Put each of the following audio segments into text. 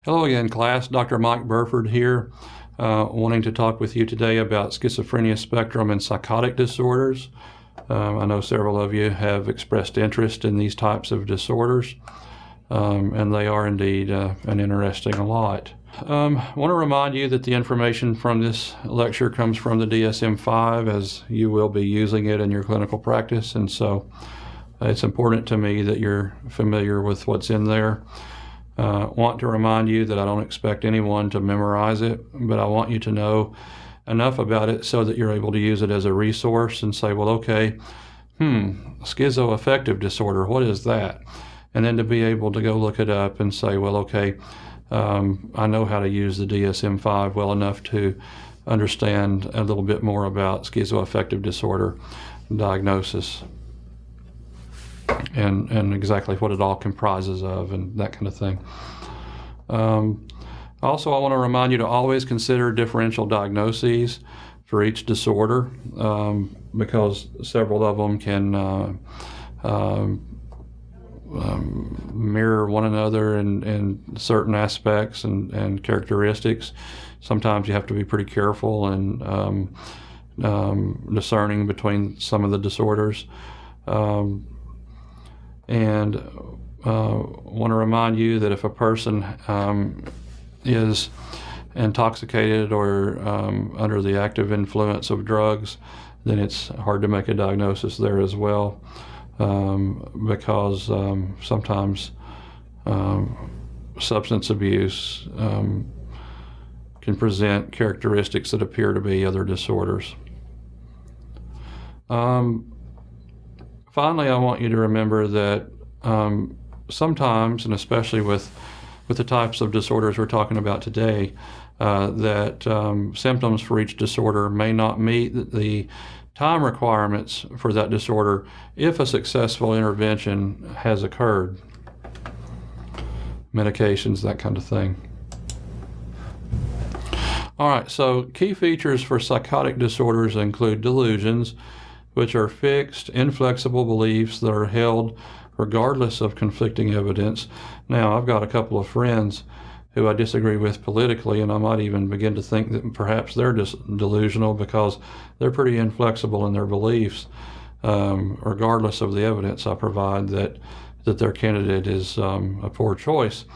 Hello again, class. Dr. Mike Burford here, wanting to talk with you today about schizophrenia spectrum and psychotic disorders. I know several of you have expressed interest in these types of disorders, and they are indeed an interesting lot. I want to remind you that the information from this lecture comes from the DSM-5, as you will be using it in your clinical practice, and so it's important to me that you're familiar with what's in there. Want to remind you that I don't expect anyone to memorize it, but I want you to know enough about it so that you're able to use it as a resource and say, well, okay, schizoaffective disorder, what is that? And then to be able to go look it up and say, well, okay, I know how to use the DSM-5 well enough to understand a little bit more about schizoaffective disorder diagnosis and exactly what it all comprises of and that kind of thing. Also, I want to remind you to always consider differential diagnoses for each disorder, because several of them can mirror one another in certain aspects and characteristics. Sometimes you have to be pretty careful and discerning between some of the disorders. And want to remind you that if a person is intoxicated or under the active influence of drugs, then it's hard to make a diagnosis there as well, because sometimes substance abuse can present characteristics that appear to be other disorders. Finally, I want you to remember that sometimes, and especially with the types of disorders we're talking about today, that symptoms for each disorder may not meet the time requirements for that disorder if a successful intervention has occurred. Medications, that kind of thing. All right, so key features for psychotic disorders include delusions, which are fixed, inflexible beliefs that are held regardless of conflicting evidence. Now, I've got a couple of friends who I disagree with politically, and I might even begin to think that perhaps they're just delusional because they're pretty inflexible in their beliefs, regardless of the evidence I provide that their candidate is a poor choice.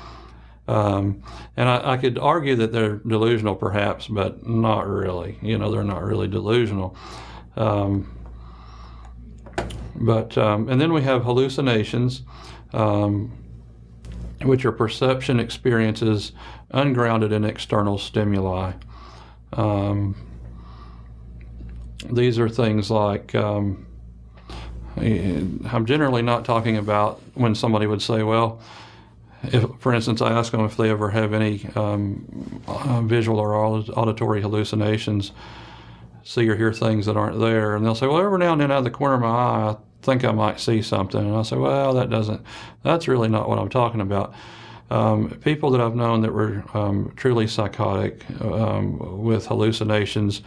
And I could argue that they're delusional perhaps, but not really. You know, they're not really delusional. And then we have hallucinations, which are perception experiences ungrounded in external stimuli. These are things like, I'm generally not talking about when somebody would say, well, if, for instance, I ask them if they ever have any visual or auditory hallucinations, see or hear things that aren't there, and they'll say, well, every now and then out of the corner of my eye, I think I might see something. And I'll say, well, that's really not what I'm talking about. People that I've known that were truly psychotic with hallucinations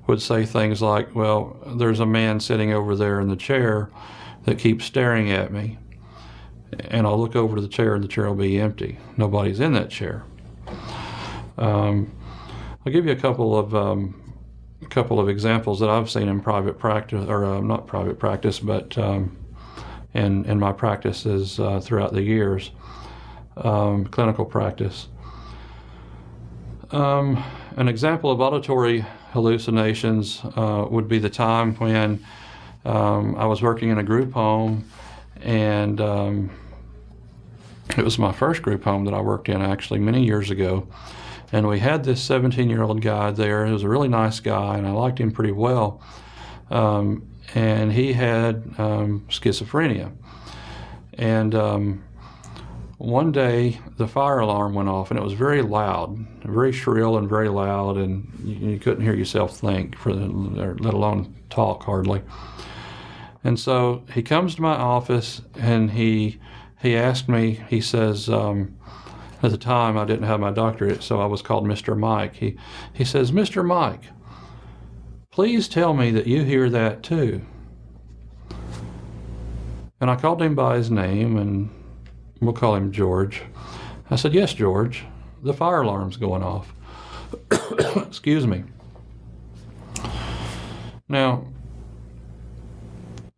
would say things like, well, there's a man sitting over there in the chair that keeps staring at me. And I'll look over to the chair and the chair will be empty. Nobody's in that chair. I'll give you a couple of examples that I've seen in private practice, or not private practice, but in my practices throughout the years, clinical practice. An example of auditory hallucinations would be the time when I was working in a group home, and it was my first group home that I worked in actually many years ago. And we had this 17-year-old guy there. He was a really nice guy, and I liked him pretty well. And he had schizophrenia. And one day, the fire alarm went off, and it was very loud, very shrill and very loud, and you couldn't hear yourself think, let alone talk hardly. And so he comes to my office, and he asked me, he says, at the time, I didn't have my doctorate, so I was called Mr. Mike. He says, Mr. Mike, please tell me that you hear that too. And I called him by his name, and we'll call him George. I said, yes, George, the fire alarm's going off. Excuse me. Now,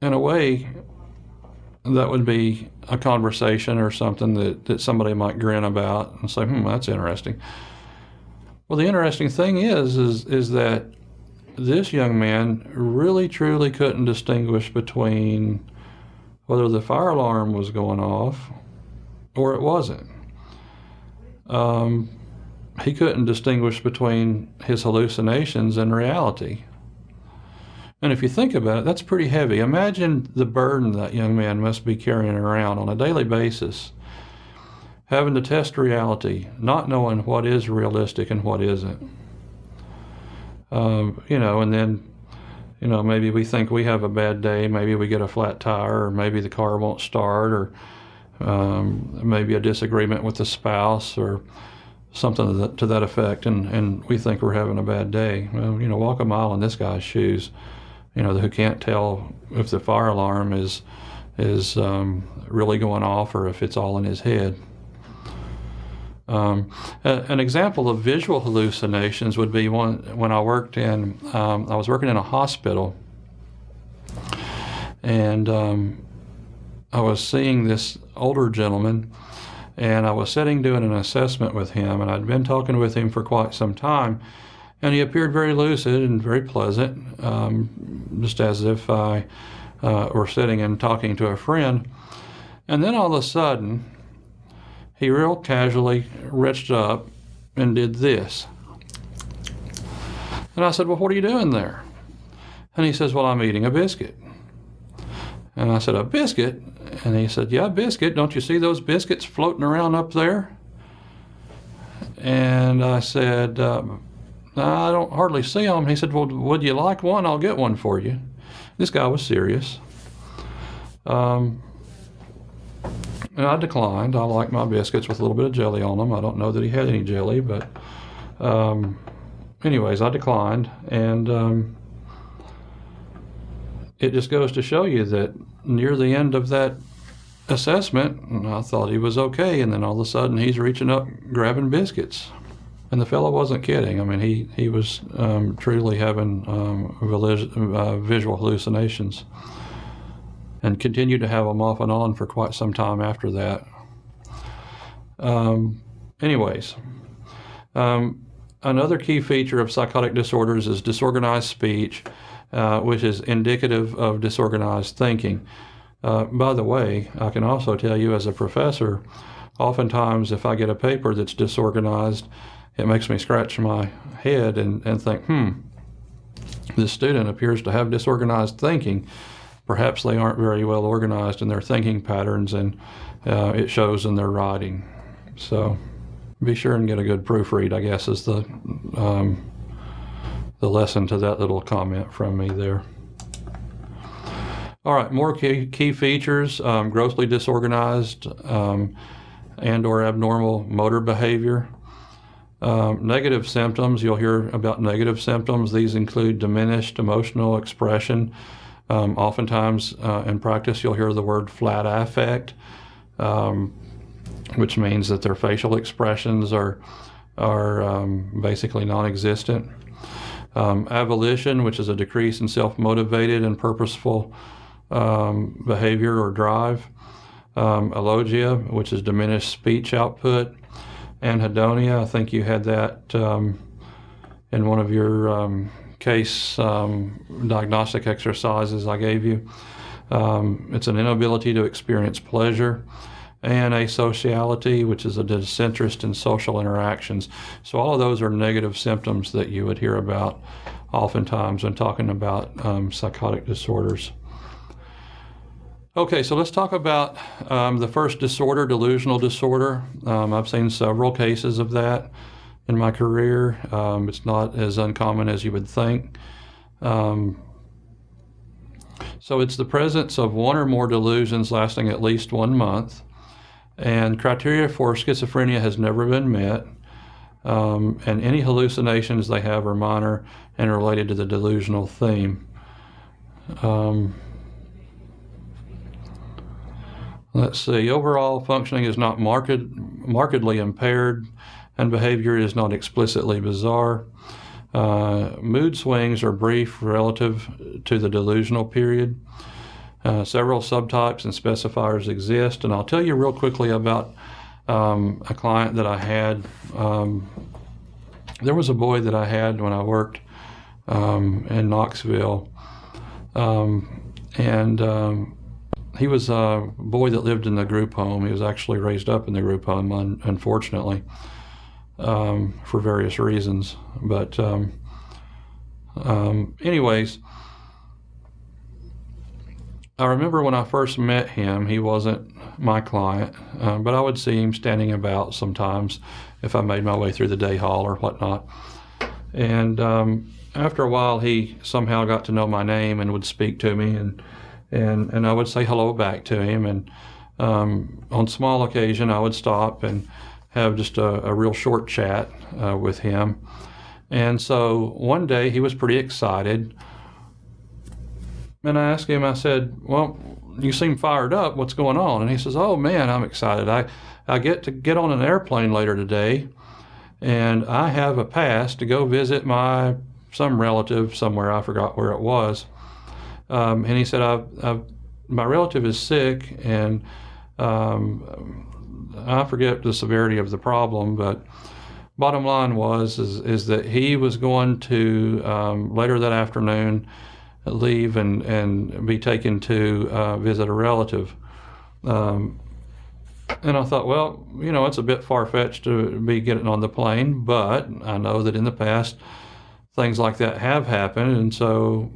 in a way, that would be a conversation or something that somebody might grin about and say, that's interesting. Well, the interesting thing is that this young man really truly couldn't distinguish between whether the fire alarm was going off or it wasn't. He couldn't distinguish between his hallucinations and reality. And if you think about it, that's pretty heavy. Imagine the burden that young man must be carrying around on a daily basis, having to test reality, not knowing what is realistic and what isn't. And then, maybe we think we have a bad day, maybe we get a flat tire, or maybe the car won't start, or maybe a disagreement with the spouse, or something to that effect, and we think we're having a bad day. Well, walk a mile in this guy's shoes, who can't tell if the fire alarm is really going off or if it's all in his head. An example of visual hallucinations would be when I worked I was working in a hospital, and I was seeing this older gentleman, and I was sitting doing an assessment with him, and I'd been talking with him for quite some time, and he appeared very lucid and very pleasant, just as if I were sitting and talking to a friend. And then all of a sudden, he real casually reached up and did this. And I said, well, what are you doing there? And he says, well, I'm eating a biscuit. And I said, a biscuit? And he said, yeah, biscuit. Don't you see those biscuits floating around up there? And I said, I don't hardly see them. He said, well, would you like one? I'll get one for you. This guy was serious. And I declined. I like my biscuits with a little bit of jelly on them. I don't know that he had any jelly, but anyways, I declined. And it just goes to show you that near the end of that assessment, I thought he was okay, and then all of a sudden he's reaching up, grabbing biscuits. And the fellow wasn't kidding. I mean, he was truly having visual hallucinations, and continued to have them off and on for quite some time after that. Another key feature of psychotic disorders is disorganized speech, which is indicative of disorganized thinking. By the way, I can also tell you as a professor, oftentimes if I get a paper that's disorganized, it makes me scratch my head and think, this student appears to have disorganized thinking. Perhaps they aren't very well organized in their thinking patterns, and it shows in their writing. So be sure and get a good proofread, I guess, is the lesson to that little comment from me there. All right, more key features: grossly disorganized and or abnormal motor behavior. Negative symptoms, you'll hear about negative symptoms. These include diminished emotional expression. Oftentimes in practice, you'll hear the word flat affect, which means that their facial expressions are basically non-existent. Avolition, which is a decrease in self-motivated and purposeful behavior or drive. Alogia, which is diminished speech output. Anhedonia, I think you had that in one of your case diagnostic exercises I gave you. It's an inability to experience pleasure. And asociality, which is a disinterest in social interactions. So all of those are negative symptoms that you would hear about oftentimes when talking about psychotic disorders. Okay, so let's talk about the first disorder, delusional disorder. I've seen several cases of that in my career. It's not as uncommon as you would think. So it's the presence of one or more delusions lasting at least 1 month, and criteria for schizophrenia has never been met, and any hallucinations they have are minor and related to the delusional theme. Let's see, overall functioning is not markedly impaired, and behavior is not explicitly bizarre. Mood swings are brief relative to the delusional period. Several subtypes and specifiers exist, and I'll tell you real quickly about a client that I had. There was a boy that I had when I worked in Knoxville, and he was a boy that lived in the group home. He was actually raised up in the group home, unfortunately, for various reasons. But anyways, I remember when I first met him, he wasn't my client, but I would see him standing about sometimes if I made my way through the day hall or whatnot. And after a while, he somehow got to know my name and would speak to me, and I would say hello back to him. And on small occasion, I would stop and have just a real short chat with him. And so one day he was pretty excited. And I asked him, I said, well, you seem fired up. What's going on? And he says, oh, man, I'm excited. I get to get on an airplane later today, and I have a pass to go visit some relative somewhere. I forgot where it was. And he said, my relative is sick, and I forget the severity of the problem, but bottom line is that he was going to, later that afternoon, leave and be taken to visit a relative. And I thought, well, it's a bit far-fetched to be getting on the plane, but I know that in the past things like that have happened, and so,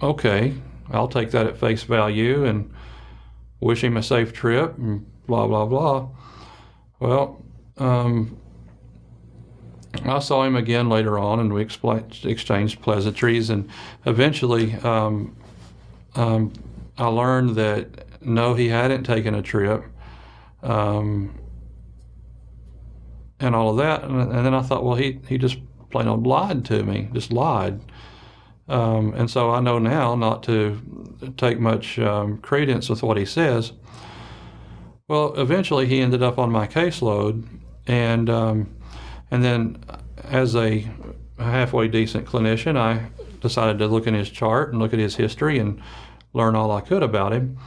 okay, I'll take that at face value and wish him a safe trip and blah, blah, blah. Well, I saw him again later on, and we exchanged pleasantries, and eventually I learned that no, he hadn't taken a trip, and all of that. And then I thought, well, he just plain old lied to me, just lied. And so I know now not to take much credence with what he says. Well, eventually he ended up on my caseload, and then as a halfway decent clinician, I decided to look in his chart and look at his history and learn all I could about him.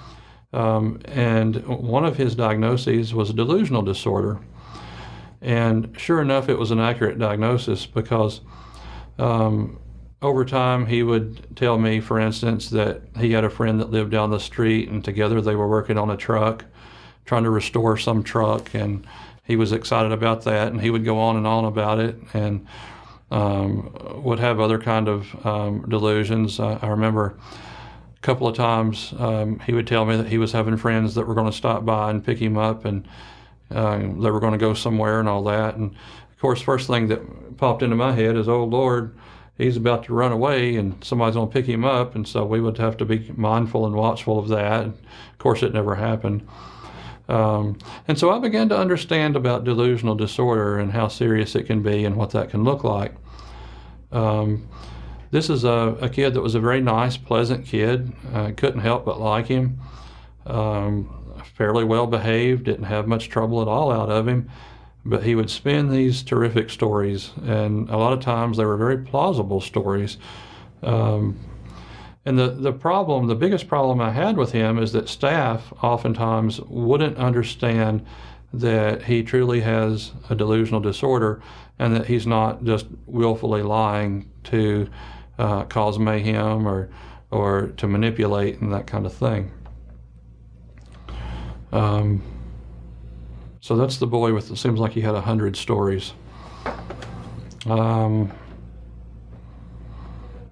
And one of his diagnoses was a delusional disorder. And sure enough, it was an accurate diagnosis because over time he would tell me, for instance, that he had a friend that lived down the street, and together they were working on a truck, trying to restore some truck, and he was excited about that, and he would go on and on about it, and would have other kind of delusions. I remember a couple of times he would tell me that he was having friends that were going to stop by and pick him up, and they were going to go somewhere and all that. And of course, first thing that popped into my head is, oh Lord, he's about to run away and somebody's going to pick him up, and so we would have to be mindful and watchful of that. Of course, it never happened. And so I began to understand about delusional disorder and how serious it can be and what that can look like. This is a kid that was a very nice, pleasant kid. Couldn't help but like him. Fairly well behaved, didn't have much trouble at all out of him. But he would spin these terrific stories, and a lot of times they were very plausible stories. And the biggest problem I had with him is that staff oftentimes wouldn't understand that he truly has a delusional disorder and that he's not just willfully lying to cause mayhem or to manipulate and that kind of thing. So that's the boy it seems like he had 100 stories.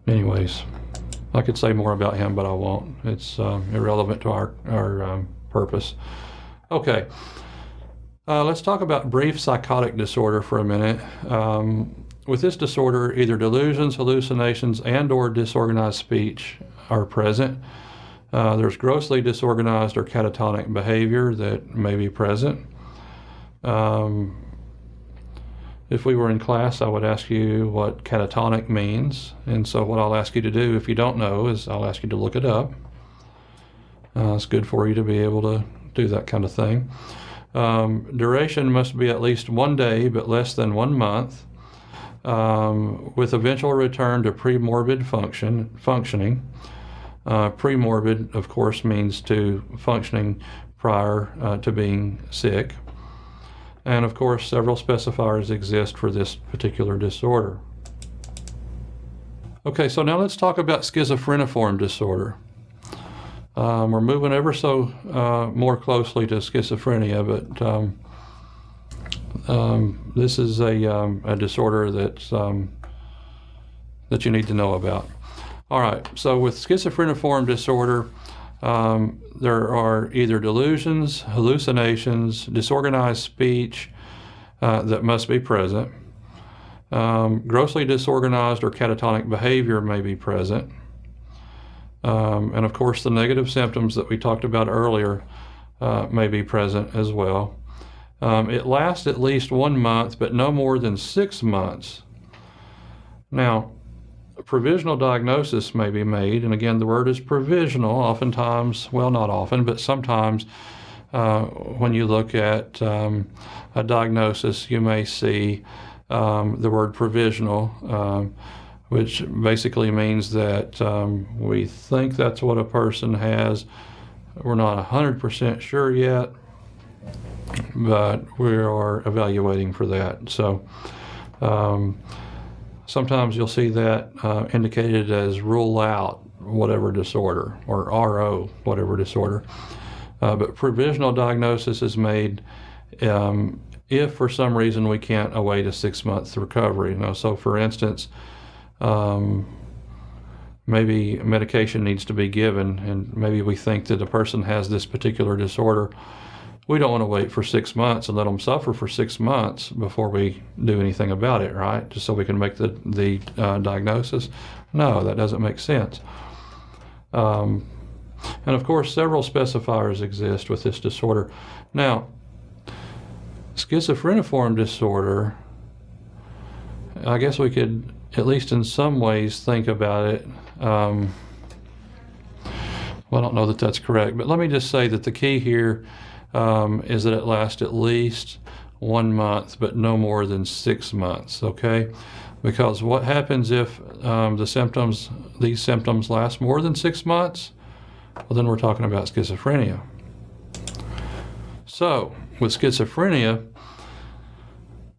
Anyways. I could say more about him, but I won't. It's irrelevant to our purpose. Okay, let's talk about brief psychotic disorder for a minute. With this disorder, either delusions, hallucinations, and/or disorganized speech are present. There's grossly disorganized or catatonic behavior that may be present. If we were in class, I would ask you what catatonic means. And so what I'll ask you to do, if you don't know, is I'll ask you to look it up. It's good for you to be able to do that kind of thing. Duration must be at least 1 day, but less than 1 month, with eventual return to premorbid functioning. Premorbid, of course, means to functioning prior to being sick. And of course, several specifiers exist for this particular disorder. Okay, so now let's talk about schizophreniform disorder. We're moving ever so more closely to schizophrenia, but this is a disorder that's, that you need to know about. All right, so with schizophreniform disorder, there are either delusions, hallucinations, disorganized speech that must be present. Grossly disorganized or catatonic behavior may be present. And of course, the negative symptoms that we talked about earlier may be present as well. It lasts at least 1 month, but no more than 6 months. Now, a provisional diagnosis may be made, and again, the word is provisional. Oftentimes, well, not often, but sometimes when you look at a diagnosis, you may see the word provisional, which basically means that we think that's what a person has. We're not 100% sure yet, but we are evaluating for that. So sometimes you'll see that indicated as rule out whatever disorder, or RO whatever disorder. But provisional diagnosis is made if for some reason we can't await a 6-month recovery. So for instance, maybe medication needs to be given, and maybe we think that a person has this particular disorder. We don't want to wait for 6 months and let them suffer for 6 months before we do anything about it, right? Just so we can make the diagnosis. No, that doesn't make sense. And of course, several specifiers exist with this disorder. Now, schizophreniform disorder, I guess we could, at least in some ways, think about it. Well, I don't know that that's correct, but let me just say that the key here is that it lasts at least 1 month, but no more than 6 months, okay? Because what happens if these symptoms last more than 6 months? Well, then we're talking about schizophrenia. So, with schizophrenia,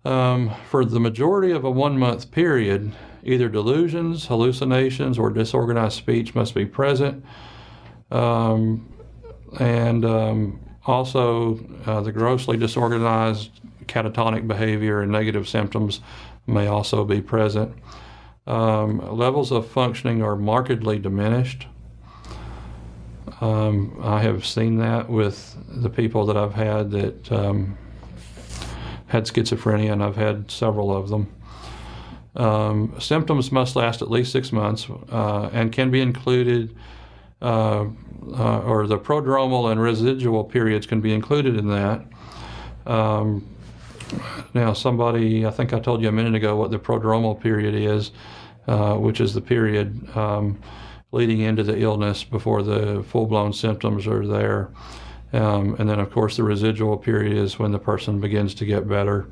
for the majority of a 1 month period, either delusions, hallucinations, or disorganized speech must be present. Also, the grossly disorganized catatonic behavior and negative symptoms may also be present. Levels of functioning are markedly diminished. I have seen that with the people that I've had that had schizophrenia, and I've had several of them. Symptoms must last at least 6 months and can be included, or the prodromal and residual periods can be included in that. Now, somebody, I think I told you a minute ago what the prodromal period is, which is the period leading into the illness before the full-blown symptoms are there. And then, of course, the residual period is when the person begins to get better.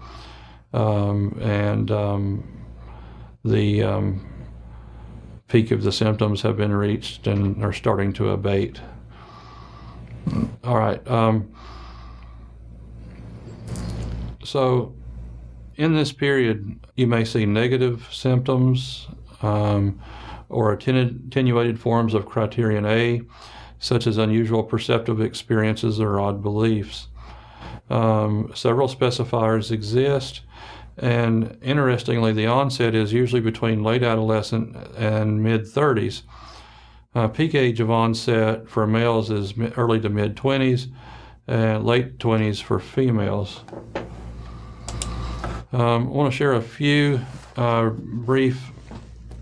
The peak of the symptoms have been reached and are starting to abate. All right. So in this period, you may see negative symptoms or attenuated forms of criterion A, such as unusual perceptive experiences or odd beliefs. Several specifiers exist, and interestingly, the onset is usually between late adolescent and mid-30s. Peak age of onset for males is early to mid-20s, and late 20s for females. I want to share a few brief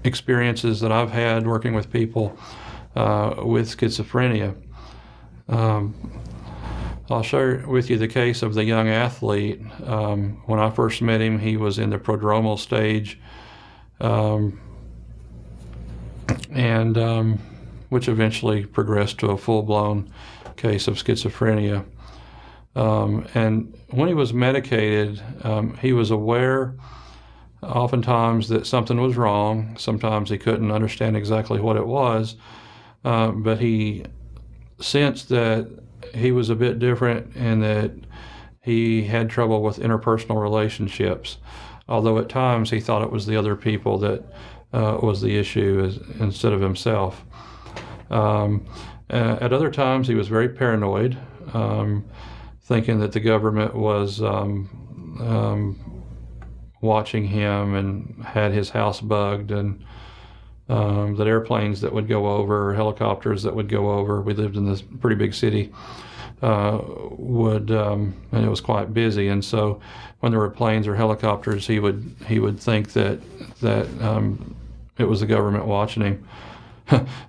experiences that I've had working with people with schizophrenia. I'll share with you the case of the young athlete. When I first met him, he was in the prodromal stage, which eventually progressed to a full-blown case of schizophrenia. And when he was medicated, he was aware oftentimes that something was wrong. Sometimes he couldn't understand exactly what it was, but he sensed that he was a bit different and that he had trouble with interpersonal relationships, although at times he thought it was the other people that was the issue instead of himself. At other times he was very paranoid, thinking that the government was watching him and had his house bugged, and that airplanes that would go over, helicopters that would go over, we lived in this pretty big city, and it was quite busy, and so when there were planes or helicopters, he would think that it was the government watching him.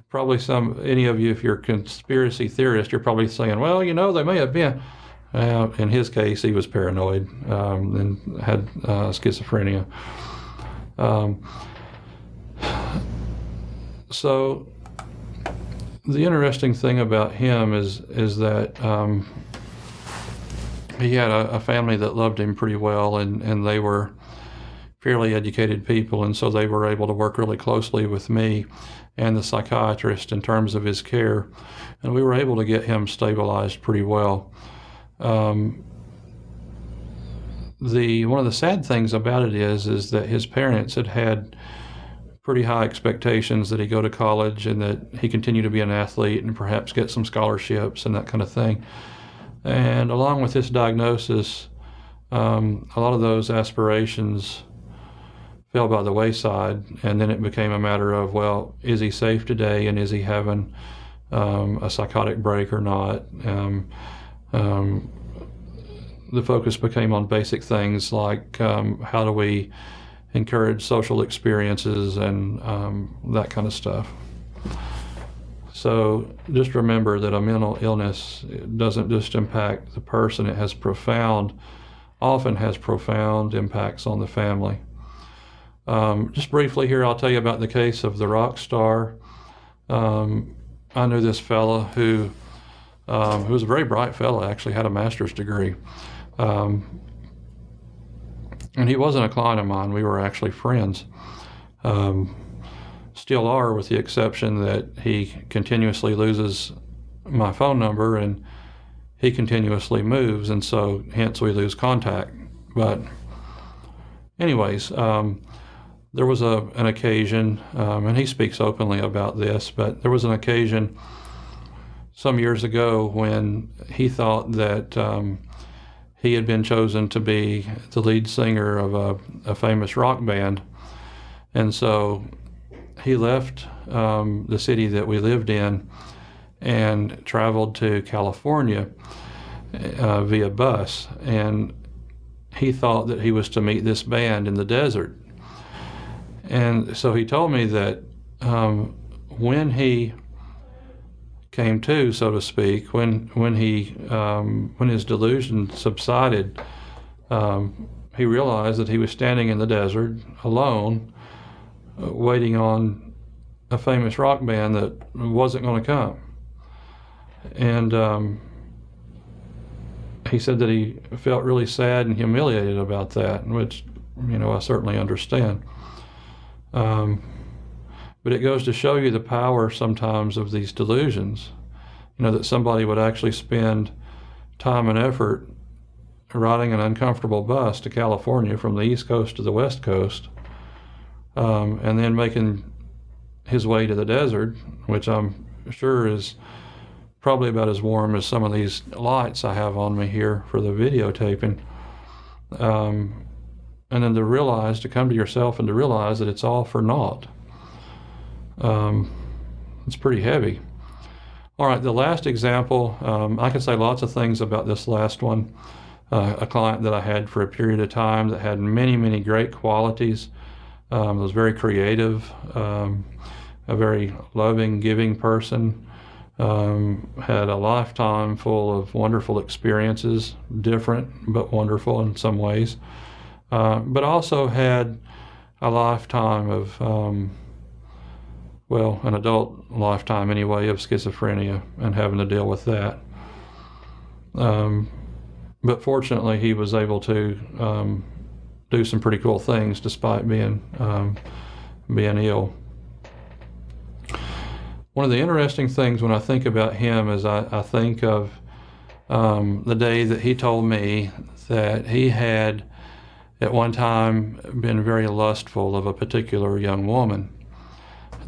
Probably any of you, if you're a conspiracy theorist, you're probably saying, well, they may have been. In his case, he was paranoid and had schizophrenia. So the interesting thing about him is that he had a family that loved him pretty well, and they were fairly educated people, and so they were able to work really closely with me and the psychiatrist in terms of his care, and we were able to get him stabilized pretty well. One of the sad things about it is that his parents had pretty high expectations that he go to college and that he continue to be an athlete and perhaps get some scholarships and that kind of thing. And along with this diagnosis, a lot of those aspirations fell by the wayside, and then it became a matter of, well, is he safe today, and is he having a psychotic break or not? The focus became on basic things like how do we encourage social experiences and that kind of stuff. So just remember that a mental illness doesn't just impact the person, it often has profound impacts on the family. Just briefly here, I'll tell you about the case of the rock star. I knew this fella who was a very bright fellow, actually had a master's degree. And he wasn't a client of mine. We were actually friends. Still are, with the exception that he continuously loses my phone number and he continuously moves, and so hence we lose contact. But anyways, there was an occasion, and he speaks openly about this, but there was an occasion some years ago when he thought that he had been chosen to be the lead singer of a famous rock band. And so he left the city that we lived in and traveled to California via bus. And he thought that he was to meet this band in the desert. And so he told me that when he came to, so to speak, when his delusion subsided, he realized that he was standing in the desert alone, waiting on a famous rock band that wasn't going to come. And he said that he felt really sad and humiliated about that, which, I certainly understand. But it goes to show you the power sometimes of these delusions, that somebody would actually spend time and effort riding an uncomfortable bus to California from the East Coast to the West Coast, and then making his way to the desert, which I'm sure is probably about as warm as some of these lights I have on me here for the videotaping. And then to come to yourself and to realize that it's all for naught. It's pretty heavy. All right, the last example, I can say lots of things about this last one. A client that I had for a period of time that had many, many great qualities. Was very creative, a very loving, giving person. Had a lifetime full of wonderful experiences, different but wonderful in some ways. But also had a lifetime of, an adult lifetime anyway, of schizophrenia and having to deal with that. but fortunately he was able to do some pretty cool things despite being ill. One of the interesting things when I think about him is I think of the day that he told me that he had at one time been very lustful of a particular young woman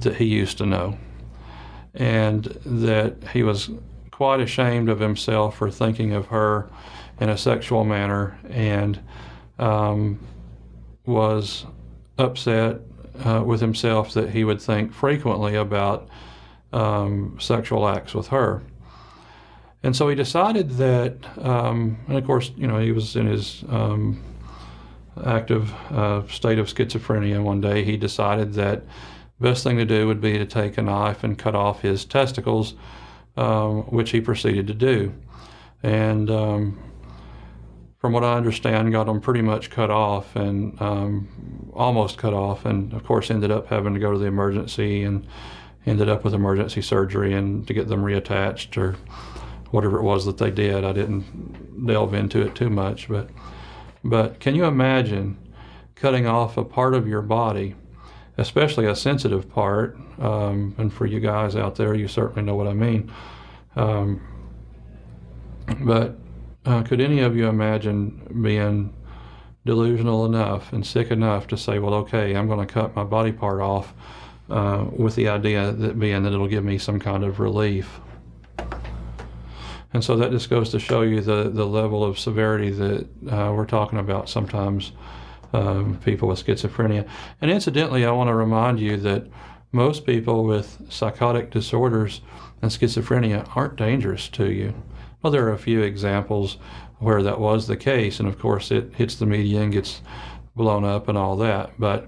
that he used to know, and that he was quite ashamed of himself for thinking of her in a sexual manner, and was upset with himself that he would think frequently about sexual acts with her. And so he decided that, and of course, he was in his active state of schizophrenia. One day he decided that the best thing to do would be to take a knife and cut off his testicles, which he proceeded to do. And from what I understand, got them pretty much cut off, and almost cut off, and of course ended up having to go to the emergency and ended up with emergency surgery and to get them reattached or whatever it was that they did. I didn't delve into it too much, but can you imagine cutting off a part of your body, especially a sensitive part, and for you guys out there, you certainly know what I mean. But could any of you imagine being delusional enough and sick enough to say, well, okay, I'm going to cut my body part off with the idea that it'll give me some kind of relief? And so that just goes to show you the level of severity that we're talking about sometimes, people with schizophrenia. And incidentally, I want to remind you that most people with psychotic disorders and schizophrenia aren't dangerous to you. Well, there are a few examples where that was the case, and of course it hits the media and gets blown up and all that, but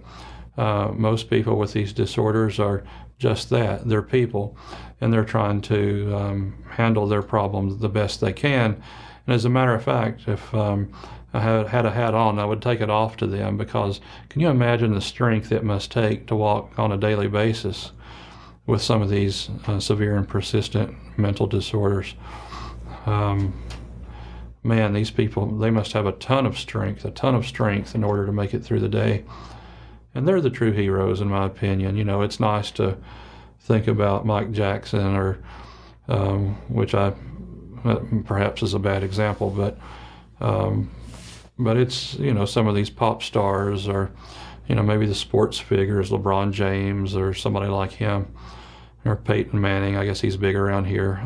most people with these disorders are just that. They're people, and they're trying to handle their problems the best they can. And as a matter of fact, if I had a hat on, I would take it off to them, because can you imagine the strength it must take to walk on a daily basis with some of these severe and persistent mental disorders? Man, these people, they must have a ton of strength in order to make it through the day. And they're the true heroes, in my opinion. It's nice to think about Mike Jackson, or which perhaps is a bad example, but it's, some of these pop stars, or maybe the sports figures, LeBron James or somebody like him, or Peyton Manning. I guess he's big around here.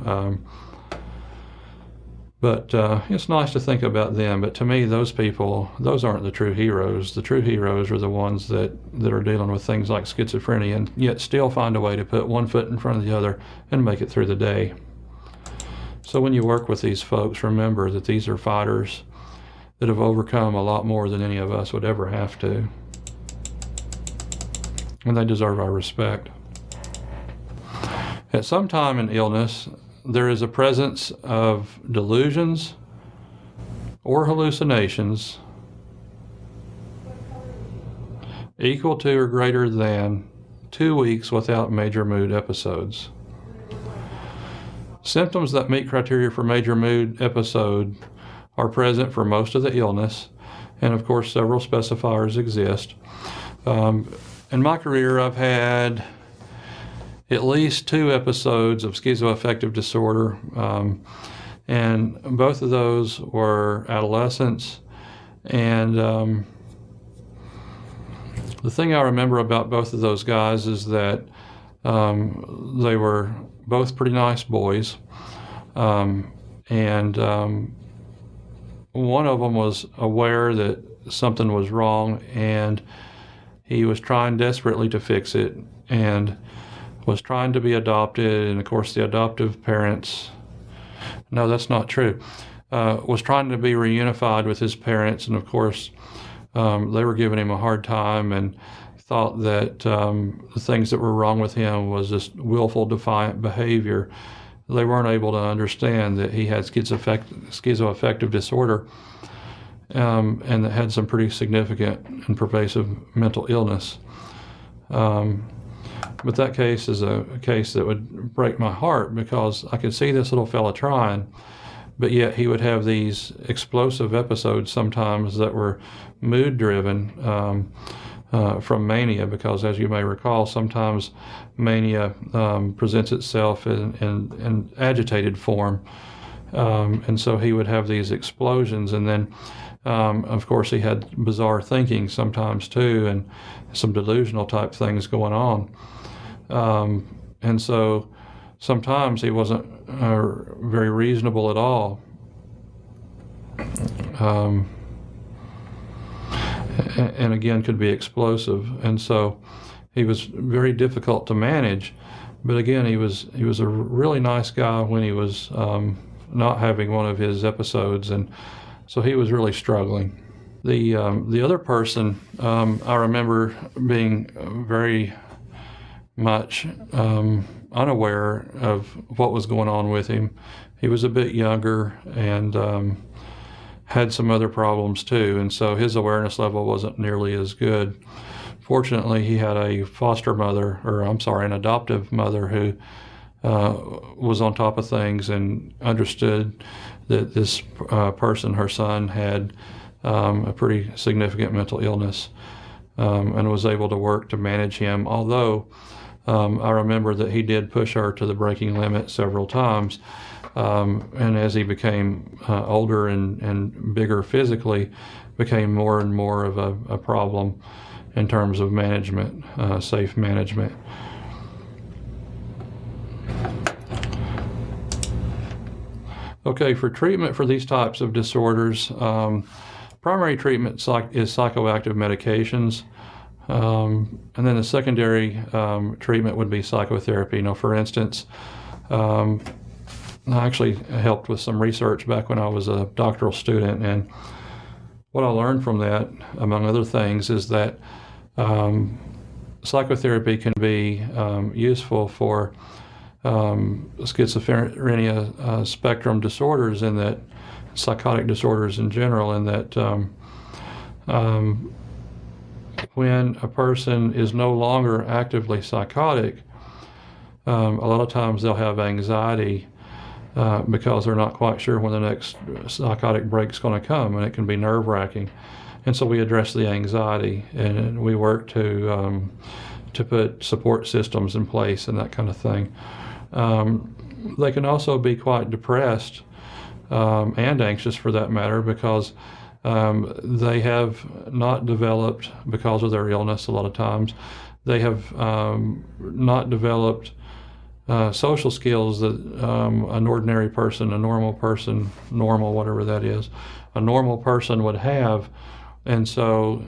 But it's nice to think about them. But to me, those people, those aren't the true heroes. The true heroes are the ones that are dealing with things like schizophrenia, and yet still find a way to put one foot in front of the other and make it through the day. So when you work with these folks, remember that these are fighters that have overcome a lot more than any of us would ever have to. And they deserve our respect. At some time in illness, there is a presence of delusions or hallucinations equal to or greater than 2 weeks without major mood episodes. Symptoms that meet criteria for major mood episode are present for most of the illness, and of course several specifiers exist. In my career, I've had at least 2 episodes of schizoaffective disorder, and both of those were adolescents. And the thing I remember about both of those guys is that they were both pretty nice boys, and one of them was aware that something was wrong, and he was trying desperately to fix it, and was trying to be adopted. And of course the adoptive parents, no, that's not true, was trying to be reunified with his parents, and of course they were giving him a hard time and thought that the things that were wrong with him was just willful, defiant behavior. They weren't able to understand that he had schizoaffective disorder, and that had some pretty significant and pervasive mental illness. But that case is a case that would break my heart, because I could see this little fella trying, but yet he would have these explosive episodes sometimes that were mood-driven from mania, because as you may recall, sometimes mania presents itself in agitated form. And so he would have these explosions, and then of course he had bizarre thinking sometimes too, and some delusional type things going on. And so sometimes he wasn't very reasonable at all. And again could be explosive, and so he was very difficult to manage. But again, he was a really nice guy when he was not having one of his episodes, and so he was really struggling. The other person, I remember being very much unaware of what was going on with him. He was a bit younger and had some other problems too, and so his awareness level wasn't nearly as good. Fortunately, he had a an adoptive mother who was on top of things and understood that this person, her son, had a pretty significant mental illness, and was able to work to manage him. Although I remember that he did push her to the breaking limit several times, and as he became older and bigger physically, became more and more of a problem in terms of management, safe management. Okay, for treatment for these types of disorders, primary treatment is psychoactive medications, and then the secondary treatment would be psychotherapy. For instance, I actually helped with some research back when I was a doctoral student, and what I learned from that, among other things, is that psychotherapy can be useful for schizophrenia spectrum disorders, and that psychotic disorders in general, and that when a person is no longer actively psychotic, a lot of times they'll have anxiety because they're not quite sure when the next psychotic break's going to come, and it can be nerve-wracking. And so we address the anxiety, and we work to put support systems in place and that kind of thing. They can also be quite depressed and anxious, for that matter, because they have not developed, because of their illness a lot of times, they have not developed social skills that an ordinary person, a normal person, whatever that is, a normal person would have. And so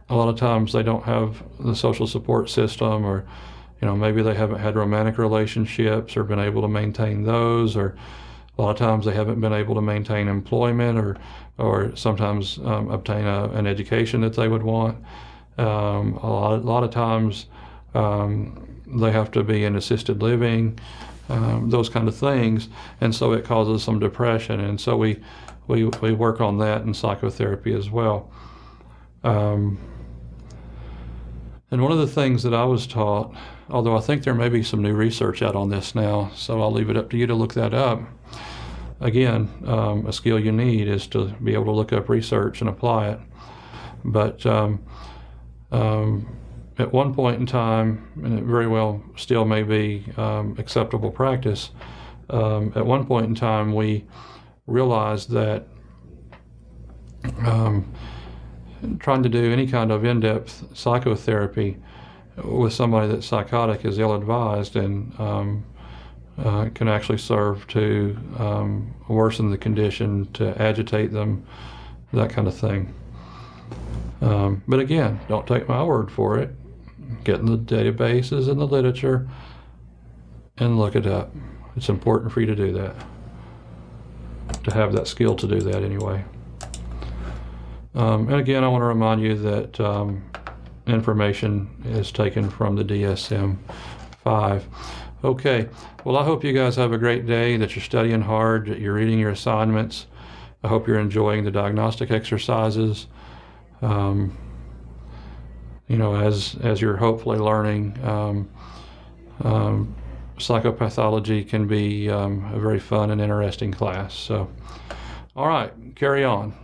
a lot of times they don't have the social support system, or maybe they haven't had romantic relationships or been able to maintain those, or a lot of times they haven't been able to maintain employment, or sometimes obtain an education that they would want. A lot of times they have to be in assisted living, those kind of things, and so it causes some depression. And so we work on that in psychotherapy as well. And one of the things that I was taught, although I think there may be some new research out on this now, so I'll leave it up to you to look that up. Again, a skill you need is to be able to look up research and apply it. But at one point in time, and it very well still may be acceptable practice, at one point in time we realized that trying to do any kind of in-depth psychotherapy with somebody that's psychotic is ill-advised, and can actually serve to worsen the condition, to agitate them, that kind of thing. But again, don't take my word for it. Get in the databases and the literature and look it up. It's important for you to do that, to have that skill to do that anyway. And again, I want to remind you that information is taken from the DSM-5. Okay, well, I hope you guys have a great day, that you're studying hard, that you're reading your assignments. I hope you're enjoying the diagnostic exercises. As you're hopefully learning psychopathology can be a very fun and interesting class. So, all right, carry on.